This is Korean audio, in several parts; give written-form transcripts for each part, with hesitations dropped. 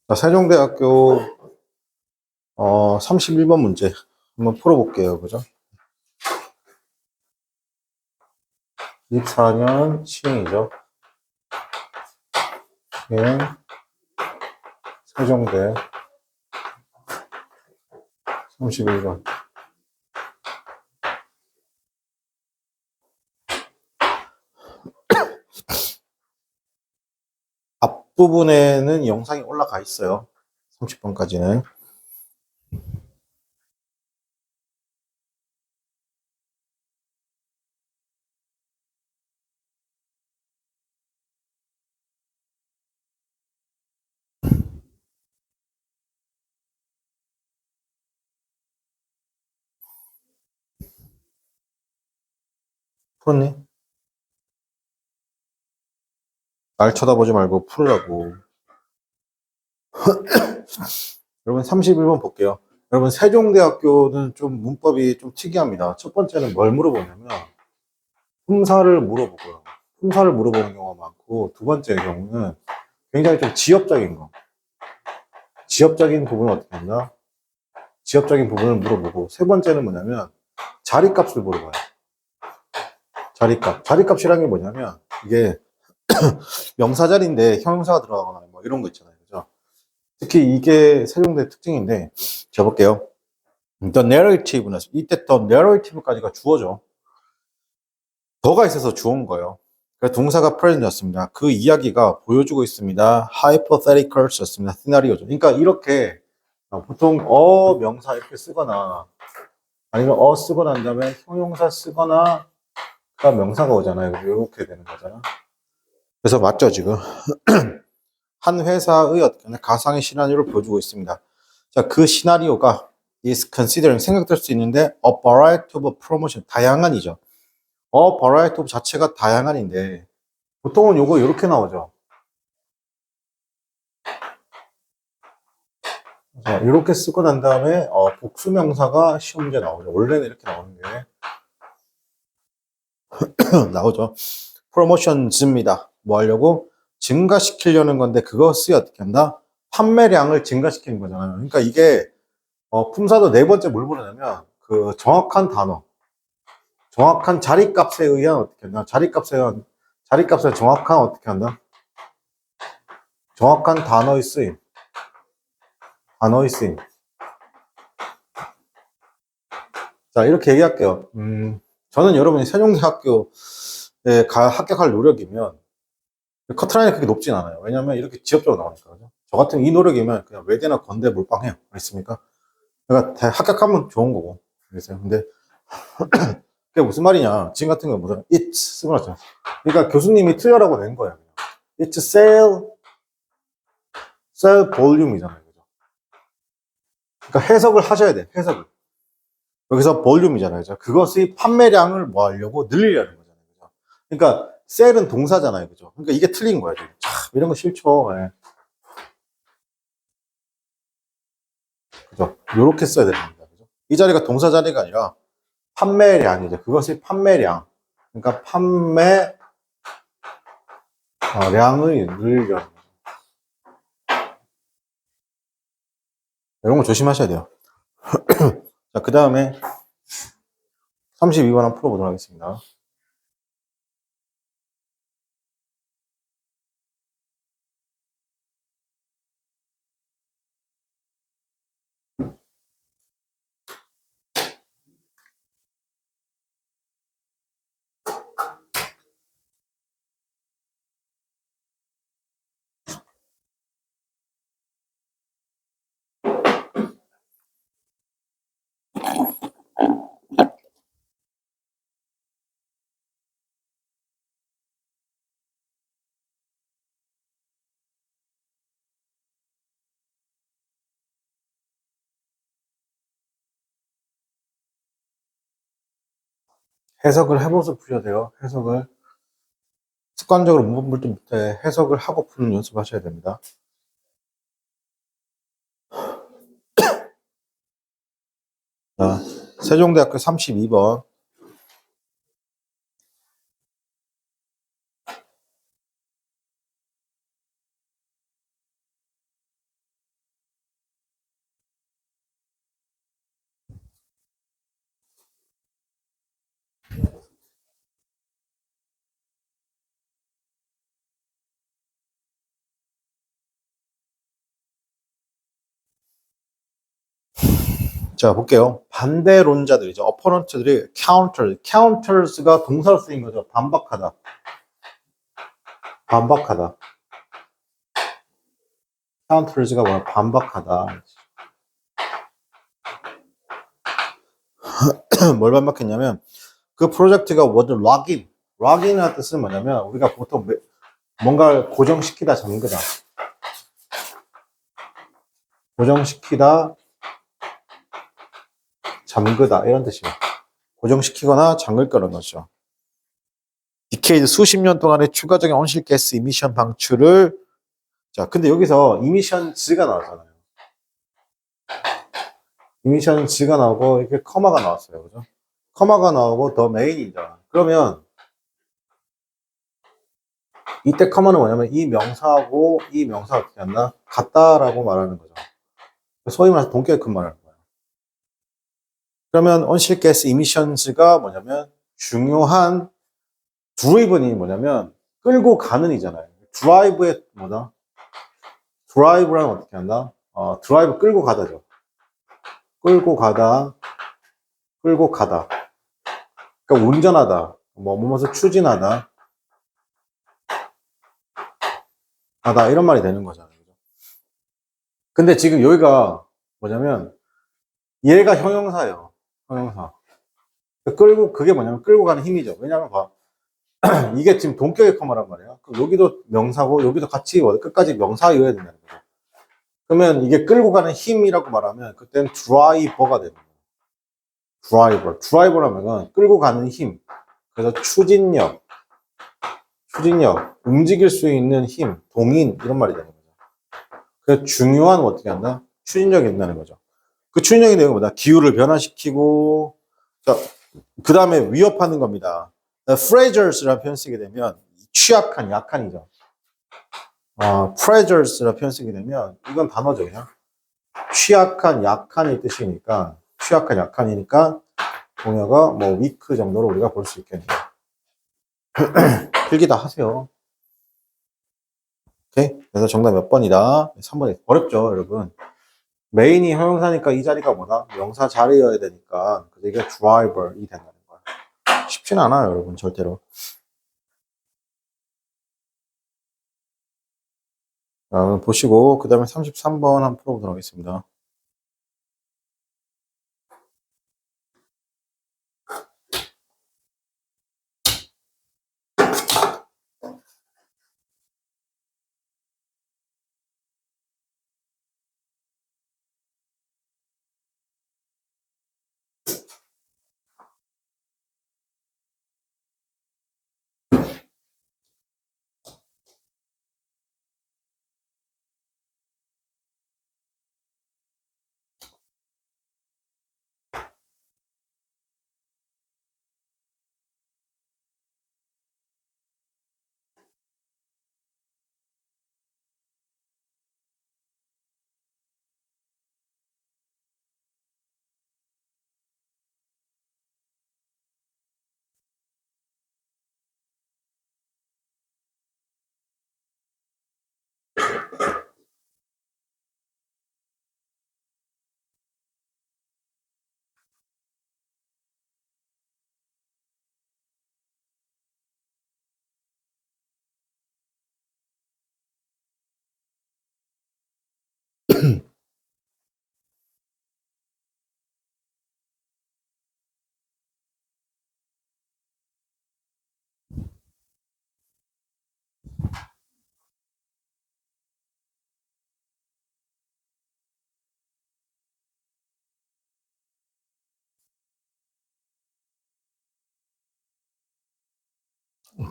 자, 세종대학교 31번 문제 한번 풀어볼게요. 그죠? 24년 시행이죠. 시행 세종대 31번. 앞부분에는 영상이 올라가 있어요. 30번까지는. 풀었니? 날 쳐다보지 말고 풀으라고. 여러분 31번 볼게요. 여러분 세종대학교는 좀 문법이 좀 특이합니다. 첫 번째는 뭘 물어보냐면 품사를 물어보고요. 품사를 물어보는 경우가 많고, 두 번째 경우는 굉장히 좀 지엽적인 거. 지엽적인 부분을 어떻게 한다? 지엽적인 부분을 물어보고, 세 번째는 뭐냐면 자리값을 물어봐요. 자리값. 자리값이라는 게 뭐냐면 이게 명사자리인데 형용사가 들어가거나 뭐 이런 거 있잖아요. 그죠? 특히 이게 세종대 특징인데, 자 볼게요. The narrative는 이때 the narrative까지가 주어죠. 더가 있어서 주어인 거예요. 그래서 동사가 present였습니다. 그 이야기가 보여주고 있습니다. hypotheticals였습니다. 시나리오죠. 그러니까 이렇게 보통 명사 이렇게 쓰거나 아니면 쓰고 난 다음에 형용사 쓰거나 명사가 오잖아요. 이렇게 되는 거잖아. 그래서 맞죠 지금? 한 회사의 어떤 가상의 시나리오를 보여주고 있습니다. 자, 그 시나리오가 is considering 생각될 수 있는데 a variety of promotion 다양한이죠. variety of 자체가 다양한인데 보통은 요거 이렇게 나오죠. 이렇게 쓰고 난 다음에 복수명사가 시험 문제 나오죠. 원래는 이렇게 나오는 게 나오죠. 프로모션즈입니다. 뭐 하려고? 증가시키려는 건데 그것이 어떻게 한다? 판매량을 증가시키는 거잖아요. 그러니까 이게 품사도 네 번째 뭘 부르냐면 그 정확한 단어, 정확한 자리값에 의한 어떻게 한다? 자리값에 정확한 어떻게 한다? 정확한 단어의 쓰임, 단어의 쓰임. 자, 이렇게 얘기할게요. 저는 여러분이 세종대학교에 합격할 노력이면 커트라인이 그렇게 높진 않아요. 왜냐면 이렇게 지역적으로 나오니까. 그죠? 저 같은 이 노력이면 그냥 외대나 건대 몰빵해요. 알겠습니까? 그러니까 합격하면 좋은 거고. 그래서 근데 그게 무슨 말이냐? 지금 같은 거 무슨 it 쓰고 났잖아. 그러니까 교수님이 틀려라고 낸 거야. It's sell volume이잖아요. 그죠? 그러니까 해석을 하셔야 돼. 해석을. 여기서 볼륨이잖아요. 그죠? 그것의 판매량을 뭐 하려고 늘리려는 거잖아요. 그죠? 그러니까 셀은 동사잖아요. 그죠? 그러니까 이게 틀린 거야. 지금. 참, 이런 거 싫죠. 예. 그죠? 요렇게 써야 됩니다. 그죠? 이 자리가 동사 자리가 아니라 판매량이죠. 그것의 판매량. 그러니까 판매량을 늘리려는 거죠. 이런 거 조심하셔야 돼요. 자, 그 다음에 32번 한번 풀어보도록 하겠습니다. 해석을 해보면서 푸셔야 돼요. 해석을. 습관적으로 문법 볼 때 해석을 하고 푸는 연습하셔야 됩니다. 자, 세종대학교 32번. 자, 볼게요. 반대론자들이죠. 어퍼넌트들이 counters가 동사로 쓰인 거죠. 반박하다. 반박하다. counters가 뭐야? 반박하다. 뭘 반박했냐면 그 프로젝트가 was login. login이라는 뜻은 뭐냐면 우리가 보통 뭔가를 고정시키다 잠그다. 고정시키다 잠그다 이런 뜻이에요. 고정시키거나 잠글 거라는 거죠. 디케이드 수십 년 동안의 추가적인 온실가스 이미션 방출을 자, 근데 여기서 이미션즈가 나왔잖아요. 이미션즈가 나오고 이렇게 커마가 나왔어요. 그죠? 커마가 나오고 더 메인이죠. 그러면 이때 커마는 뭐냐면 이 명사하고 이 명사가 어떻게 한다? 같다라고 말하는 거죠. 소위 말해서 동격의 큰 말하는 거예요. 그러면 온실가스 이미션즈가 뭐냐면 중요한 드리븐이 뭐냐면 끌고 가는 이잖아요. 드라이브의 뭐다? 드라이브라는 어떻게 한다? 드라이브 끌고 가다죠. 끌고 가다, 끌고 가다. 그러니까 운전하다, 뭐뭐서 추진하다, 하다 이런 말이 되는 거잖아요. 근데 지금 여기가 뭐냐면 얘가 형용사예요. 형용사. 그게 뭐냐면 끌고 가는 힘이죠. 왜냐면 봐. 이게 지금 동격의 커마란 말이야. 여기도 명사고 여기도 같이 끝까지 명사여야 된다는 거죠. 그러면 이게 끌고 가는 힘이라고 말하면 그때는 드라이버가 되는 거예요. 드라이버. 드라이버라면 끌고 가는 힘. 그래서 추진력, 움직일 수 있는 힘, 동인 이런 말이 되는 거죠. 그래서 중요한 어떻게 한다? 추진력이 있다는 거죠. 그 추진력이 되는 거보다 기후를 변화시키고 자, 그 다음에 위협하는 겁니다. fragile스라는 표현 쓰게 되면 취약한, 약한이죠. fragiles라는 표현 쓰게 되면 이건 단어죠, 그냥. 취약한, 약한의 뜻이니까 취약한, 약한이니까 동요가 뭐 weak 정도로 우리가 볼 수 있겠네요. 필기 다 하세요. 오케이? 그래서 정답 몇 번이다? 3번이 어렵죠, 여러분. 메인이 형용사니까 이 자리가 뭐다? 명사 자리여야 되니까 그래서 이게 driver이 된다는 거야. 쉽진 않아요, 여러분, 절대로. 보시고 그 다음에 33번 한번 풀어보도록 하겠습니다.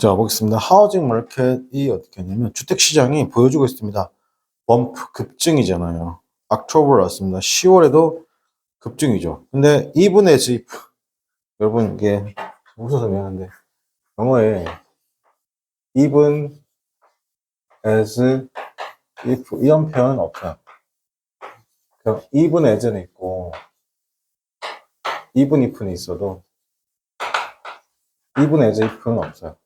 자, 보겠습니다. 하우징 마켓이 어떻게 하냐면 주택시장이 보여주고 있습니다. 범프 급증이잖아요. october 왔습니다. 10월에도 급증이죠. 근데 even as if 여러분 이게 웃어서 미안한데 영어에 even as if 이런 표현은 없어요. 그냥 even as는 있고 even if는 있어도 even as if는 없어요.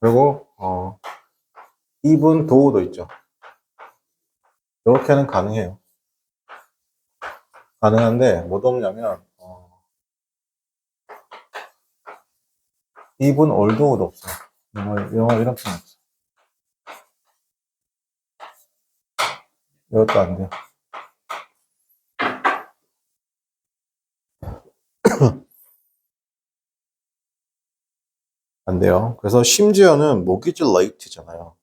그리고 even though도 있죠. 이렇게는 가능해요. 가능한데 못 없냐면 even although도 없어. 영어 이렇게 없어. 이것도 안 돼요. 안 돼요. 그래서 심지어는 모기지 레이트잖아요.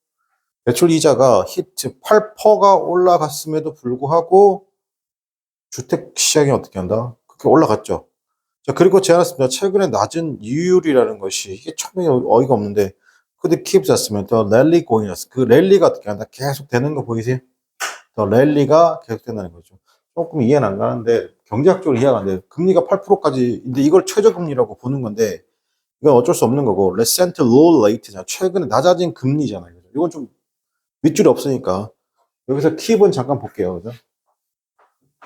대출 이자가 히트 8%가 올라갔음에도 불구하고 주택 시장이 어떻게 한다? 그렇게 올라갔죠. 자, 그리고 제안했습니다. 최근에 낮은 이율이라는 것이 이게 처음에 어이가 없는데 근데 keeps 았으면 더 랠리 고잉이었어. 그 랠리가 어떻게 한다? 계속 되는 거 보이세요? 더 랠리가 계속 된다는 거죠. 조금 이해는 안 가는데 경제학적으로 이해가 안 돼요. 금리가 8%까지 근데 이걸 최저금리라고 보는 건데 이건 어쩔 수 없는 거고 recent low rate잖아. 최근에 낮아진 금리잖아요. 이건 좀 윗줄이 없으니까 여기서 keep은 잠깐 볼게요. 그죠?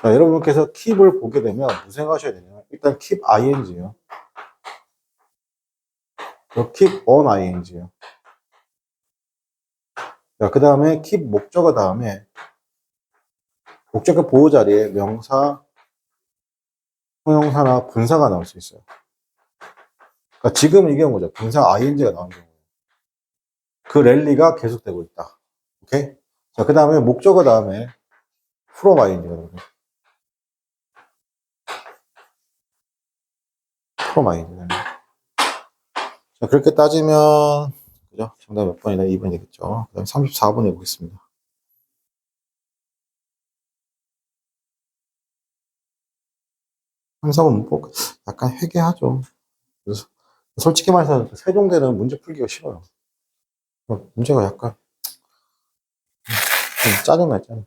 자, 여러분께서 keep을 보게 되면 무슨 생각하셔야 되냐면 일단 keep ing요. keep on ing요. 자, 그 다음에 keep 목적어 다음에 목적어 보호 자리에 명사, 형용사나 분사가 나올 수 있어요. 그러니까 지금 이 경우죠. 분사 ing가 나온 경우. 그 랠리가 계속되고 있다. 오케이? 자, 그 다음에 목적어 다음에 from ing가 나오죠. from ing. 자, 그렇게 따지면 그죠? 정답 몇 번이다? 2번이 되겠죠. 그 다음에 34번 해보겠습니다. 34번 문법 약간 회개하죠. 그래서 솔직히 말해서 세종대는 문제 풀기가 싫어요. 문제가 약간 좀 짜증나 짜증.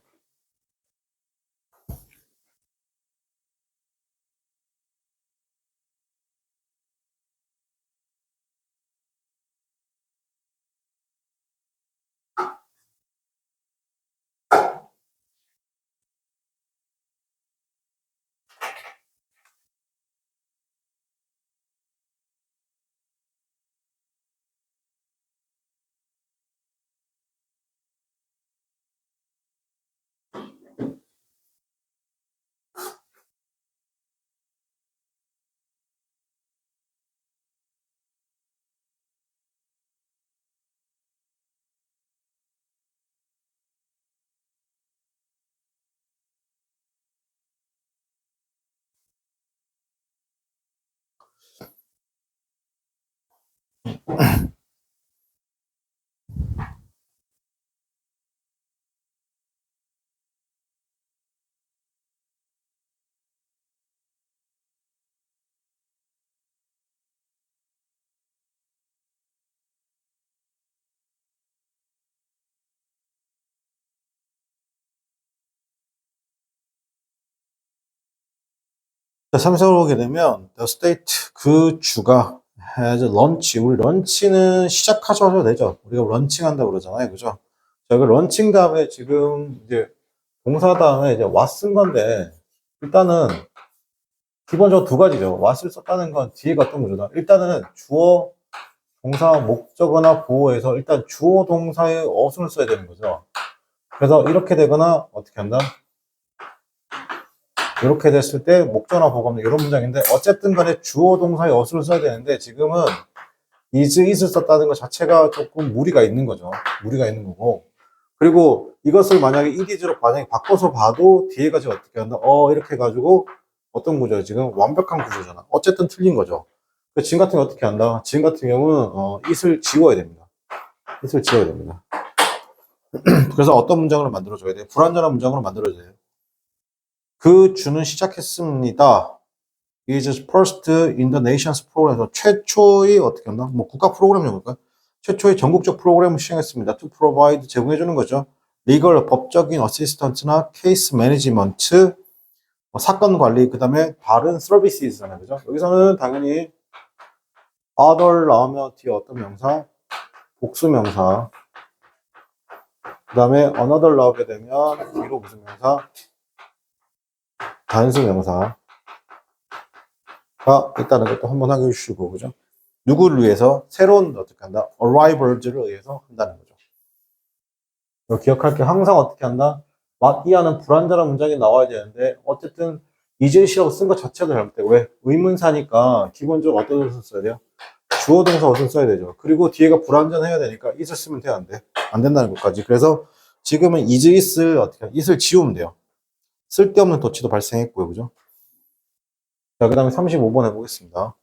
자, 3성을 보게 되면 the state 그 주가 has lunch. 우리 런치는 시작하셔도 되죠. 우리가 런칭한다고 그러잖아요. 그죠? 자, 그 런칭 다음에 지금 이제 동사 다음에 이제 what쓴 건데 일단은 기본적으로 두 가지죠. what을 썼다는 건 뒤에가 어떤 거죠? 일단은 주어, 동사, 목적어나 보호에서 일단 주어, 동사의 어순을 써야 되는 거죠. 그래서 이렇게 되거나 어떻게 한다? 이렇게 됐을 때 목적어나 보호가 이런 문장인데 어쨌든 간에 주어, 동사의 어순을 써야 되는데 지금은 is을 썼다는 것 자체가 조금 무리가 있는 거죠. 무리가 있는 거고. 그리고 이것을 만약에 itis로 만약에 바꿔서 봐도 뒤에가 지금 어떻게 한다? 이렇게 해가지고 어떤 구조예요? 지금 완벽한 구조잖아. 어쨌든 틀린 거죠. 그 지금 같은 경우 어떻게 한다? 지금 같은 경우는 it을 지워야 됩니다. it을 지워야 됩니다. 그래서 어떤 문장으로 만들어줘야 돼? 불완전한 문장으로 만들어줘야 돼요. 그 주는 시작했습니다. is first in the nation's program에서 최초의 어떻게 한다? 뭐 국가 프로그램 용어일까? 최초의 전국적 프로그램을 시행했습니다. to provide 제공해주는 거죠. legal 법적인 어시스턴트나 케이스 매니지먼트 사건 관리 그 다음에 다른 서비스잖아요, 그죠? 여기서는 당연히 other 나오면 뒤에 어떤 명사? 복수 명사. 그 다음에 another 나오게 되면 뒤로 무슨 명사? 단수 명사. 가 있다는 것도 한번 확인해 주시고, 그죠? 누구를 위해서? 새로운, 어떻게 한다? arrivals를 위해서 한다는 거죠. 기억할 게 항상 어떻게 한다? 이하는 불완전한 문장이 나와야 되는데 어쨌든 is라고 쓴 것 자체도 잘못되고 왜? 의문사니까 기본적으로 어떤 것을 써야 돼요? 주어 동사 어선 써야 되죠. 그리고 뒤에가 불완전해야 되니까 is을 쓰면 돼, 안 돼? 안 된다는 것까지. 그래서 지금은 is를 어떻게 is을 지우면 돼요. 쓸데없는 도치도 발생했고요. 그죠? 자, 그 다음에 35번 해보겠습니다.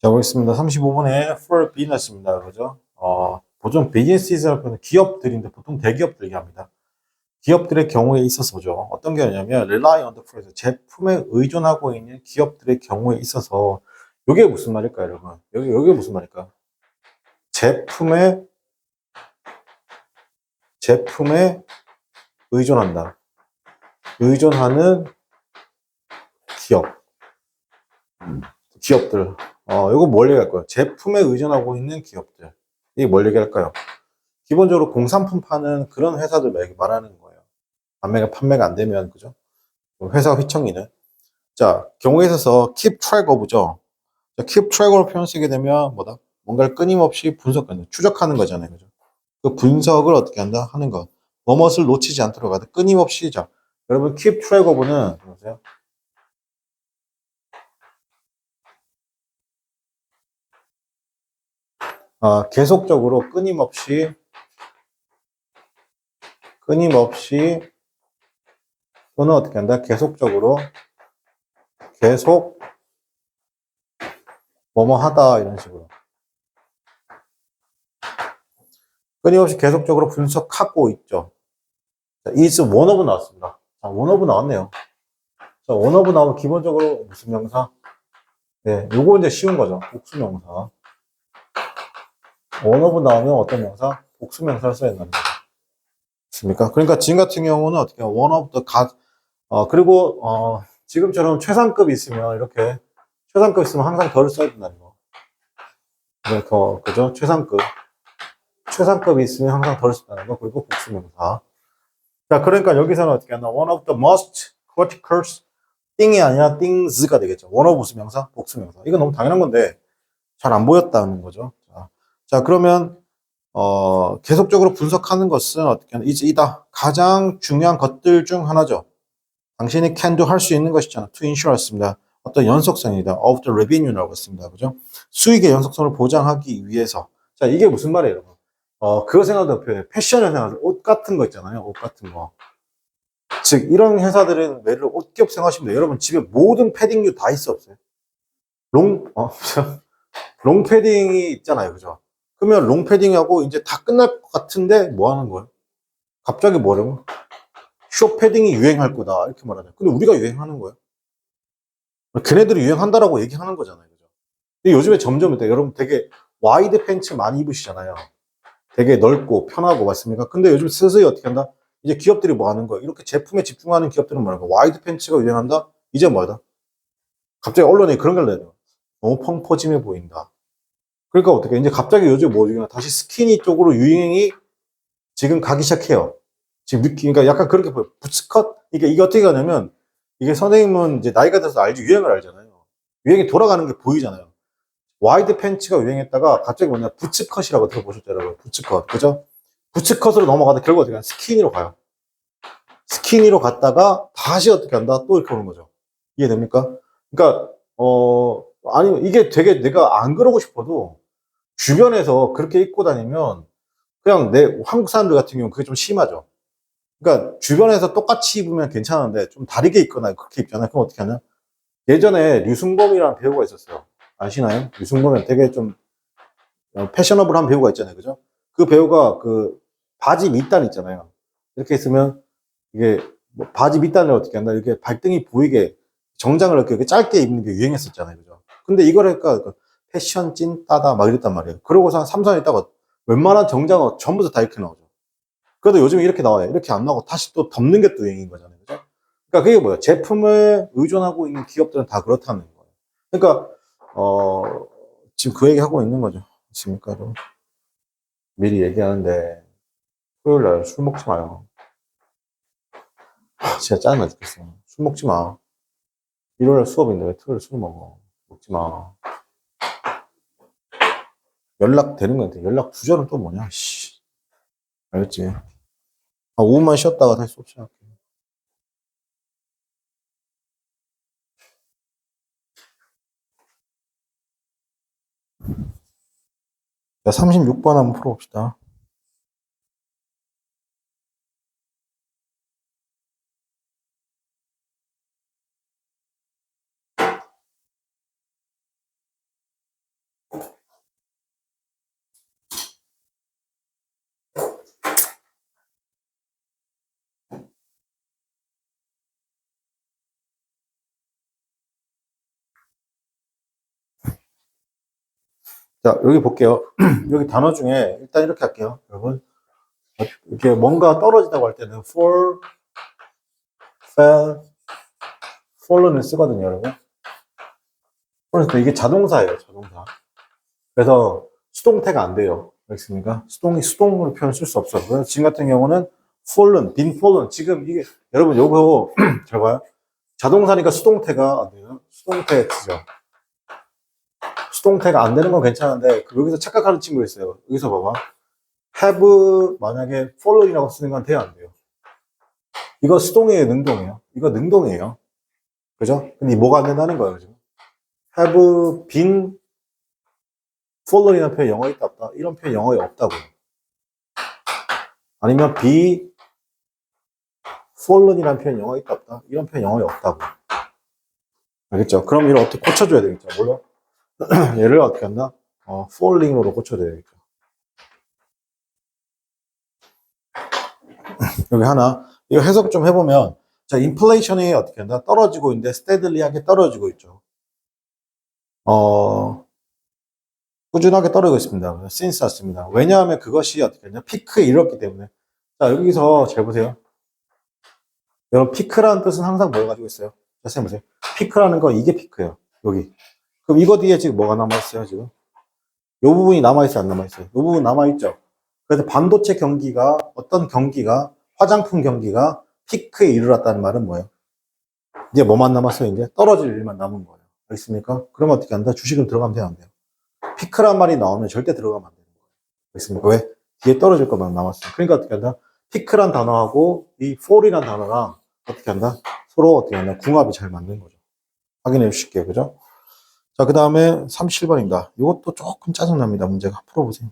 자, 보겠습니다. 35번에 for business입니다. 그죠? 보통 비즈니스라는 기업들인데 보통 대기업들 얘기합니다. 기업들의 경우에 있어서죠. 어떤 경우냐면 rely on the phrase 제품에 의존하고 있는 기업들의 경우에 있어서 이게 무슨 말일까요, 여러분? 여기 무슨 말일까요? 제품에 의존한다. 의존하는 기업. 기업들. 이거 뭘 얘기할 거예요? 제품에 의존하고 있는 기업들. 이게 뭘 얘기할까요? 기본적으로 공산품 파는 그런 회사들 말하는 거예요. 판매가 안 되면, 그죠? 회사 휘청이는. 자, 경우에 있어서 keep track of죠. 자, keep track으로 표현 쓰게 되면 뭐다? 뭔가를 끊임없이 분석하는, 추적하는 거잖아요. 그죠? 그 분석을 어떻게 한다? 하는 거. 뭐뭇을 놓치지 않도록 하다. 끊임없이, 자, 여러분, keep track of는, 보세요. 계속적으로 끊임없이 또는 어떻게 한다? 계속 뭐뭐 하다 이런 식으로 끊임없이 계속적으로 분석하고 있죠. 자, is one of 나왔습니다. 자, one of 나왔네요. 자, one of 나오면 기본적으로 무슨 명사? 네, 요거 이제 쉬운 거죠. 복수명사. one of 나오면 어떤 명사? 복수명사를 써야 된다는 거죠. 맞습니까? 그러니까 지금 같은 경우는 어떻게 one of the 그리고 지금처럼 최상급 있으면 이렇게 최상급 있으면 항상 덜을 써야 된다는 거. 네, 그죠? 최상급이 있으면 항상 덜을 쓴다는 거. 그리고 복수명사. 자, 그러니까 여기서는 어떻게 하나? one of the most critical thing이 아니라 things가 되겠죠. one of 무슨 명사? 복수명사. 이거 너무 당연한 건데 잘 안 보였다는 거죠. 자, 그러면 계속적으로 분석하는 것은 어떻게 하나? 이다. 가장 중요한 것들 중 하나죠. 당신이 can do 할 수 있는 것이잖아. to ensure였습니다. 어떤 연속성이다. of the revenue라고 했습니다. 그죠? 수익의 연속성을 보장하기 위해서. 자, 이게 무슨 말이에요, 여러분? 그거 생각도 표현해. 패션을 생각해. 옷 같은 거 있잖아요. 옷 같은 거. 즉, 이런 회사들은 예를 들어 옷기업 생각하시면 돼요. 여러분, 집에 모든 패딩류 다 있어, 없어요? 롱 패딩이 있잖아요. 그죠? 그러면 롱 패딩하고 이제 다 끝날 것 같은데 뭐 하는 거예요? 갑자기 뭐라고? 숏 패딩이 유행할 거다. 이렇게 말하잖아요. 근데 우리가 유행하는 거예요. 걔네들이 유행한다라고 얘기하는 거잖아요. 그죠? 근데 요즘에 점점 여러분 되게 와이드 팬츠 많이 입으시잖아요. 되게 넓고 편하고 맞습니까? 근데 요즘 슬슬 어떻게 한다? 이제 기업들이 뭐 하는 거야? 이렇게 제품에 집중하는 기업들은 뭐라는 거야? 와이드 팬츠가 유행한다? 이제 뭐다? 갑자기 언론에 그런 걸 내요. 너무 펑퍼짐해 보인다. 그러니까 어떻게 이제 갑자기 요즘 뭐 유행 다시 스키니 쪽으로 유행이 지금 가기 시작해요. 지금 그러니까 약간 그렇게 보여. 부츠컷 이게 어떻게 가냐면 이게 선생님은 이제 나이가 들어서 알지 유행을 알잖아요. 유행이 돌아가는 게 보이잖아요. 와이드 팬츠가 유행했다가 갑자기 뭐냐 부츠컷이라고 들어보셨죠 여러분? 부츠컷 그죠? 부츠컷으로 넘어가다 결국 어떻게 하냐 스키니로 가요. 스키니로 갔다가 다시 어떻게 한다? 또 이렇게 오는 거죠. 이해됩니까? 그러니까 아니, 이게 되게 내가 안 그러고 싶어도 주변에서 그렇게 입고 다니면 그냥 내 한국 사람들 같은 경우는 그게 좀 심하죠. 그러니까 주변에서 똑같이 입으면 괜찮은데 좀 다르게 입거나 그렇게 입잖아요. 그럼 어떻게 하냐? 예전에 류승범이라는 배우가 있었어요. 아시나요? 류승범은 되게 좀 패셔너블한 배우가 있잖아요. 그죠? 그 배우가 그 바지 밑단 있잖아요. 이렇게 있으면 이게 뭐 바지 밑단을 어떻게 한다? 이렇게 발등이 보이게 정장을 이렇게 짧게 입는 게 유행했었잖아요. 그죠? 근데 이걸 할까? 그 패션 찐 따다 막 이랬단 말이에요. 그러고서 한 3, 4년 있다가 웬만한 정장은 전부 다 이렇게 나오죠. 그래도 요즘 이렇게 나와요. 이렇게 안 나오고 다시 또 덮는 게 또 유행인 거잖아요. 그죠? 그러니까 그게 뭐예요? 제품을 의존하고 있는 기업들은 다 그렇다는 거예요. 그러니까, 지금 그 얘기 하고 있는 거죠. 지금까지 미리 얘기하는데, 토요일 날 술 먹지 마요. 진짜 짜증나 죽겠어. 술 먹지 마. 일요일 날 수업인데 왜 토요일 술 먹어? 먹지 마. 연락 되는 건데, 연락 두절은 또 뭐냐, 씨. 알겠지? 5분만 쉬었다가 다시 수업 시작할게. 자, 36번 한번 풀어봅시다. 자, 여기 볼게요. 여기 단어 중에 일단 이렇게 할게요. 여러분. 이렇게 뭔가 떨어지다고 할 때는 fall, fell, fall는 쓰거든요, 여러분. 그래서 이게 자동사예요, 자동사. 그래서 수동태가 안 돼요. 알겠습니까? 수동으로 표현 쓸 수 없어. 그래서 지금 같은 경우는 fallen, been fallen. 지금 이게, 여러분, 요거, 잘 봐요. 자동사니까 수동태가 안 돼요. 수동태 쓰죠. 수동태가 안 되는 건 괜찮은데, 여기서 착각하는 친구 있어요. 여기서 봐봐. have, 만약에 fallen이라고 쓰는 건 돼요, 안 돼요? 이거 수동이에요, 능동이에요? 이거 능동이에요. 그죠? 근데 뭐가 안 된다는 거예요, 지금. have been fallen이라는 표현 영어에 있다, 없다? 이런 표현 영어에 없다고요. 아니면 be fallen이라는 표현 영어에 있다, 없다? 이런 표현 영어에 없다고. 알겠죠? 그럼 이걸 어떻게 고쳐줘야 되겠죠? 물론, 얘를 어떻게 한다? falling으로 고쳐야 되겠죠. 여기 하나. 이거 해석 좀 해보면, 자, 인플레이션이 어떻게 한다? 떨어지고 있는데, steady하게 떨어지고 있죠. 꾸준하게 떨어지고 있습니다. since 왔습니다. 왜냐하면 그것이 어떻게 했냐? 피크에 이르렀기 때문에. 자, 여기서 잘 보세요. 여러분, 피크라는 뜻은 항상 뭘 가지고 있어요? 자, 선생님 보세요. 피크라는 거, 이게 피크예요. 여기. 그럼 이거 뒤에 지금 뭐가 남아있어요, 지금? 요 부분이 남아있어요, 안 남아있어요? 요 부분 남아있죠? 그래서 반도체 경기가, 어떤 경기가, 화장품 경기가 피크에 이르렀다는 말은 뭐예요? 이제 뭐만 남았어요, 이제? 떨어질 일만 남은 거예요. 알겠습니까? 그러면 어떻게 한다? 주식은 들어가면 돼요, 안 돼요? 피크란 말이 나오면 절대 들어가면 안 되는 거예요. 알겠습니까? 왜? 뒤에 떨어질 것만 남았어요. 그러니까 어떻게 한다? 피크란 단어하고 이 fall이란 단어랑 어떻게 한다? 서로 어떻게 한다? 궁합이 잘 맞는 거죠. 확인해 주실게요. 그죠? 자, 그 다음에 37번입니다. 이것도 조금 짜증납니다. 문제가. 풀어보세요.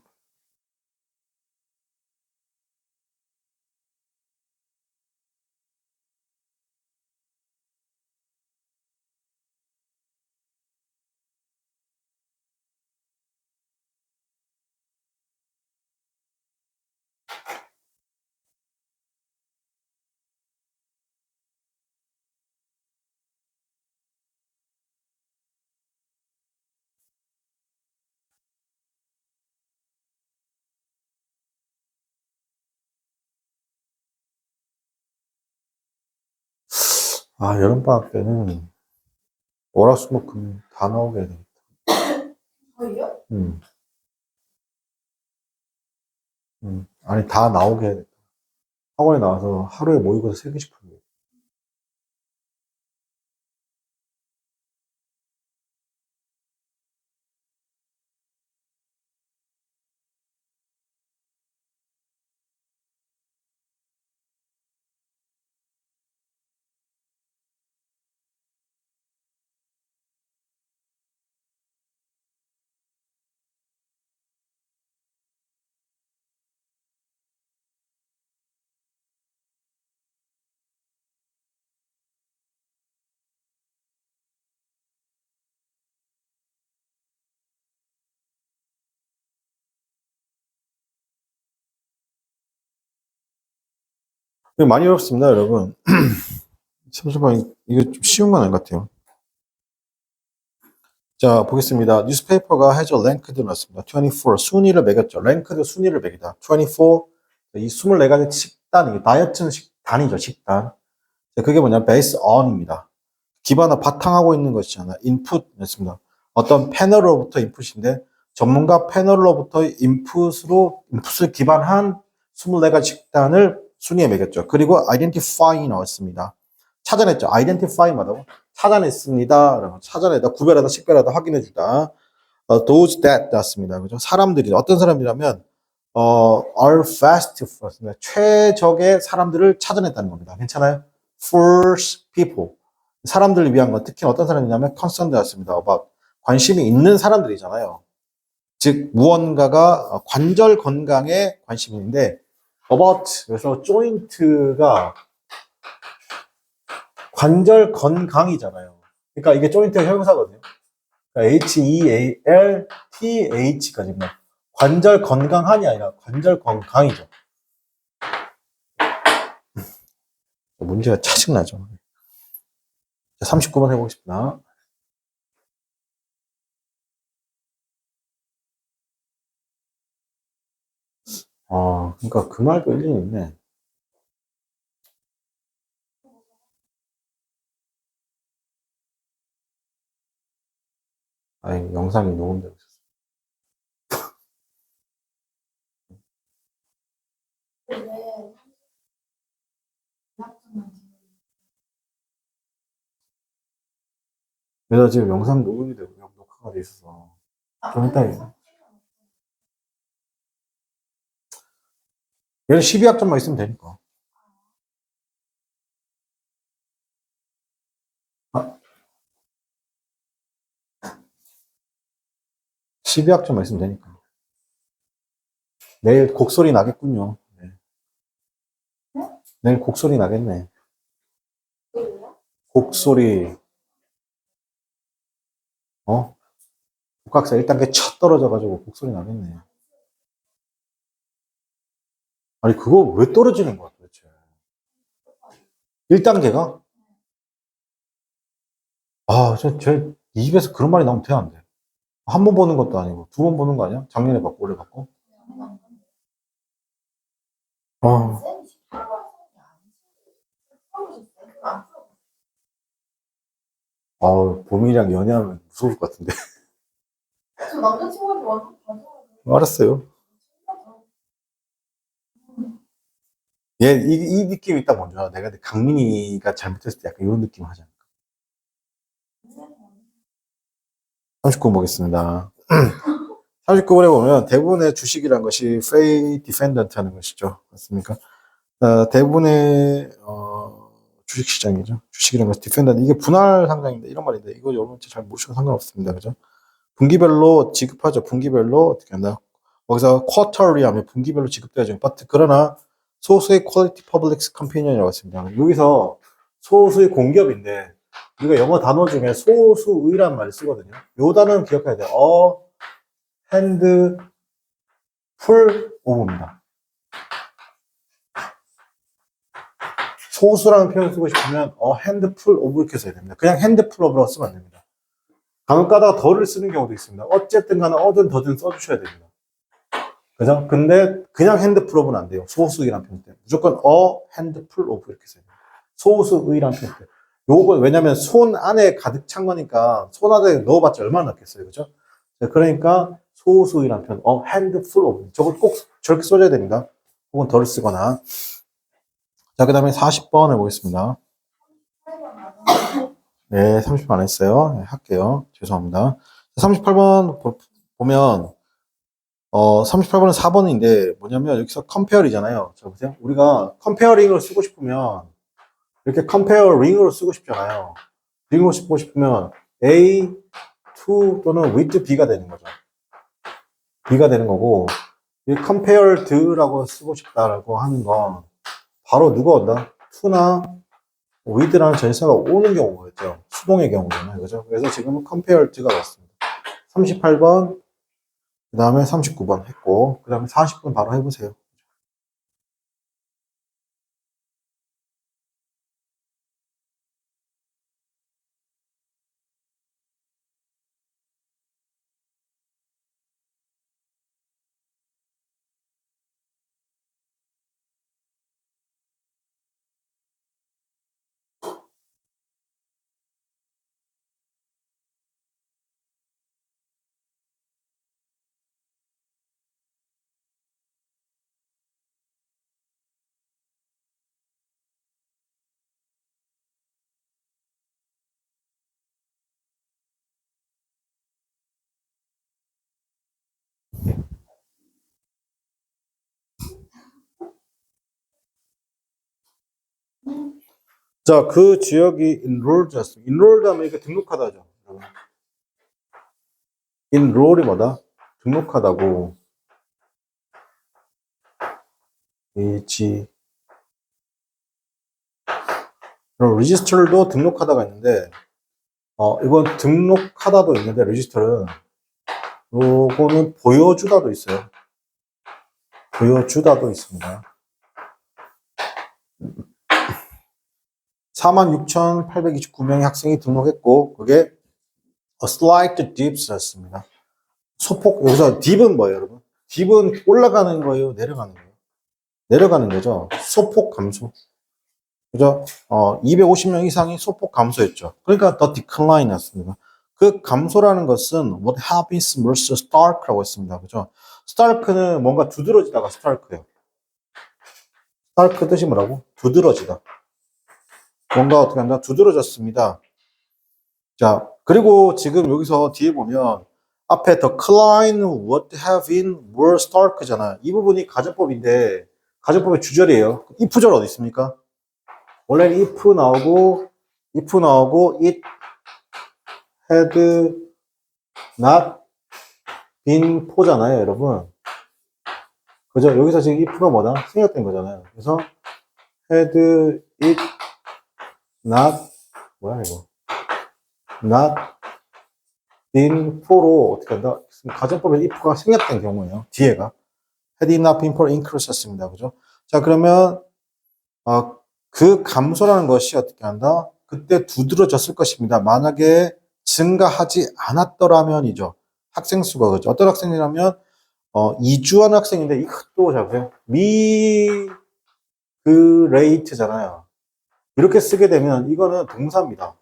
아, 여름방학 때는 월화수목금 다 나오게 해야 되겠다. 거의요? 아니, 다 나오게 해야 돼. 학원에 나와서 하루에 모의고사 3개씩 풀고. 많이 어렵습니다, 여러분. 잠시만, 이게 좀 쉬운 건 아닌 것 같아요. 자, 보겠습니다. 뉴스페이퍼가 해저 랭크드 넣었습니다. 24, 순위를 매겼죠. 랭크드 순위를 매기다. 24, 이 24가지 식단, 이게 다이어트는 식단이죠, 식단. 자, 그게 뭐냐, 베이스 on입니다. 기반을 바탕하고 있는 것이잖아요. 인풋이었습니다. 어떤 패널로부터 인풋인데, 전문가 패널로부터 인풋을 기반한 24가지 식단을 순위에 매겼죠. 그리고 identify 넣었습니다. 찾아냈죠. identify 뭐라고? 찾아냈습니다. 찾아내다, 구별하다, 식별하다, 확인해주다. those that 났습니다. 그죠? 사람들이, 어떤 사람이라면, are fast first. 최적의 사람들을 찾아냈다는 겁니다. 괜찮아요? first people. 사람들을 위한 건 특히 어떤 사람이냐면 concerned였습니다. about 관심이 있는 사람들이잖아요. 즉 무언가가 관절 건강에 관심이 있는데 about 그래서 joint가 관절 건강이잖아요. 그러니까 이게 joint가 형용사거든요. 그러니까 HEALTH까지입니다. 관절 건강한이 아니라 관절 건강이죠. 문제가 짜증나죠. 39번 해보겠습니다. 그러니까 그 말도 일리는 있네. 아니, 영상이 녹음되고 있었어. 그래서 지금 영상 녹음이 되고 녹화가 돼 있어서 좀 이따 얘는 12학점만 있으면 되니까. 12학점만 있으면 되니까. 내일 곡소리 나겠군요. 네. 내일 곡소리 나겠네. 곡소리. 복학사 1단계 첫 떨어져가지고 곡소리 나겠네. 아니, 그거 왜 떨어지는 거야, 도대체? 1단계가? 제 입에서 그런 말이 나오면 돼, 안 돼? 한 번 보는 것도 아니고, 두 번 보는 거 아니야? 작년에 받고, 올해 받고? 아, 봄이랑 연애하면 무서울 것 같은데. 저 남자친구한테 완전 알았어요. 이 느낌이 딱 먼저. 내가 강민이가 잘못했을 때 약간 이런 느낌 하잖아. 39번 보겠습니다. 39번에 보면 대부분의 주식이란 것이 fey defendant 하는 것이죠. 맞습니까? 대부분의 주식시장이죠. 주식이란 것이 defendant. 이게 분할 상장인데 이런 말인데 이거 여러분 잘 모르셔도 상관없습니다. 그죠? 분기별로 지급하죠. 분기별로 어떻게 한다? 거기서 quarterly 하면 분기별로 지급돼야죠. 그러나 소수의 quality public companion이라고 했습니다. 여기서 소수의 공기업인데 우리가 영어 단어 중에 소수의란 말을 쓰거든요. 요 단어는 기억해야 돼요. handful of입니다. 소수라는 표현 쓰고 싶으면 handful of 이렇게 써야 됩니다. 그냥 handful of라고 쓰면 안 됩니다. 간혹 가다가 더를 쓰는 경우도 있습니다. 어쨌든 간에 어든 더든 써주셔야 됩니다. 그죠? 근데 그냥 handful of는 안 돼요. 소수의란 표현 때문에. 무조건 handful of 이렇게 써야 돼요. 소수의란 표현 때문에. 요거 왜냐면 손 안에 가득 찬 거니까 손 안에 넣어봤자 얼마나 넣겠어요. 그죠? 그러니까 소수의란 표현 handful of 저걸 꼭 저렇게 써줘야 됩니다. 혹은 덜 쓰거나. 자, 그 다음에 40번 해보겠습니다. 네, 30번 안 했어요. 네, 할게요. 죄송합니다. 38번 보면 38번은 4번인데 뭐냐면 여기서 compare이잖아요. 자, 보세요. 우리가 comparing을 쓰고 싶으면 이렇게 comparing으로 쓰고 싶잖아요. 링으로 쓰고 싶으면 A to 또는 with B가 되는 거죠. B가 되는 거고 이 compared라고 쓰고 싶다라고 하는 건 바로 누가 온다? to나 with라는 전치사가 오는 경우겠죠. 수동의 경우잖아요. 그죠? 그래서 지금은 compared가 왔습니다. 38번 그 다음에 39번 했고 그 다음에 40번 바로 해보세요. 자, 그 지역이 enrolled였습니다. enrolled 하면 이게 등록하다죠. enroll이 뭐다? 등록하다고. 그럼 register도 등록하다가 있는데, 이건 등록하다도 있는데, register는 요거는 보여주다도 있어요. 보여주다도 있습니다. 46,829명의 학생이 등록했고, 그게 a slight dips였습니다. 소폭, 여기서 dip은 뭐예요, 여러분? dip은 올라가는 거예요, 내려가는 거예요? 내려가는 거죠. 소폭 감소. 그죠? 250명 이상이 소폭 감소했죠. 그러니까 the decline 였습니다. 그 감소라는 것은 what happens versus stark라고 했습니다. 그죠? stark는 뭔가 두드러지다가 stark예요. stark 뜻이 뭐라고? 두드러지다. 뭔가 어떻게 한다? 두드러졌습니다. 자, 그리고 지금 여기서 뒤에 보면 앞에 the decline would have been more stark잖아요. 이 부분이 가정법인데 가정법의 주절이에요. if절 어디 있습니까? 원래는 if 나오고 it had not been fo잖아요, 여러분. 그죠? 여기서 지금 if가 뭐다? 생략된 거잖아요. 그래서 had it not 뭐야 이거? not been for로 어떻게 한다? 가정법에 if가 생략된 경우예요. 뒤에가 had it not been for increase였습니다. 그죠? 자, 그러면 그 감소라는 것이 어떻게 한다? 그때 두드러졌을 것입니다. 만약에 증가하지 않았더라면이죠. 학생 수가 그죠. 어떤 학생이라면 이주하는 학생인데 이것도 잘 보세요. 미그레이트잖아요. 이렇게 쓰게 되면 이거는 동사입니다.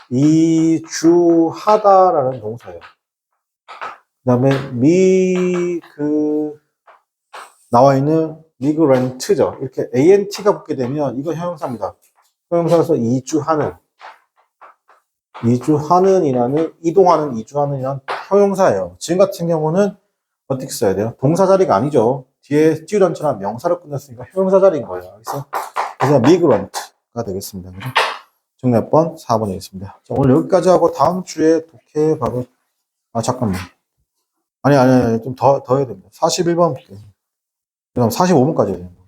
이주하다라는 동사예요. 그다음에 나와 있는 미그랜트죠. 이렇게 ant가 붙게 되면 이건 형용사입니다. 형용사에서 이주하는이라는 이주하는이란 형용사예요. 지금 같은 경우는 어떻게 써야 돼요? 동사 자리가 아니죠. 뒤에 student처럼 명사로 끝났으니까 형용사 자리인 거예요. 그래서 migrant가 되겠습니다. 그죠? 정리 몇 번? 4번 되겠습니다. 자, 오늘 여기까지 하고 다음 주에 독해 바로 잠깐만. 아니, 좀 더 해야 됩니다. 41번 볼게요. 그다음 45번까지 해야 됩니다.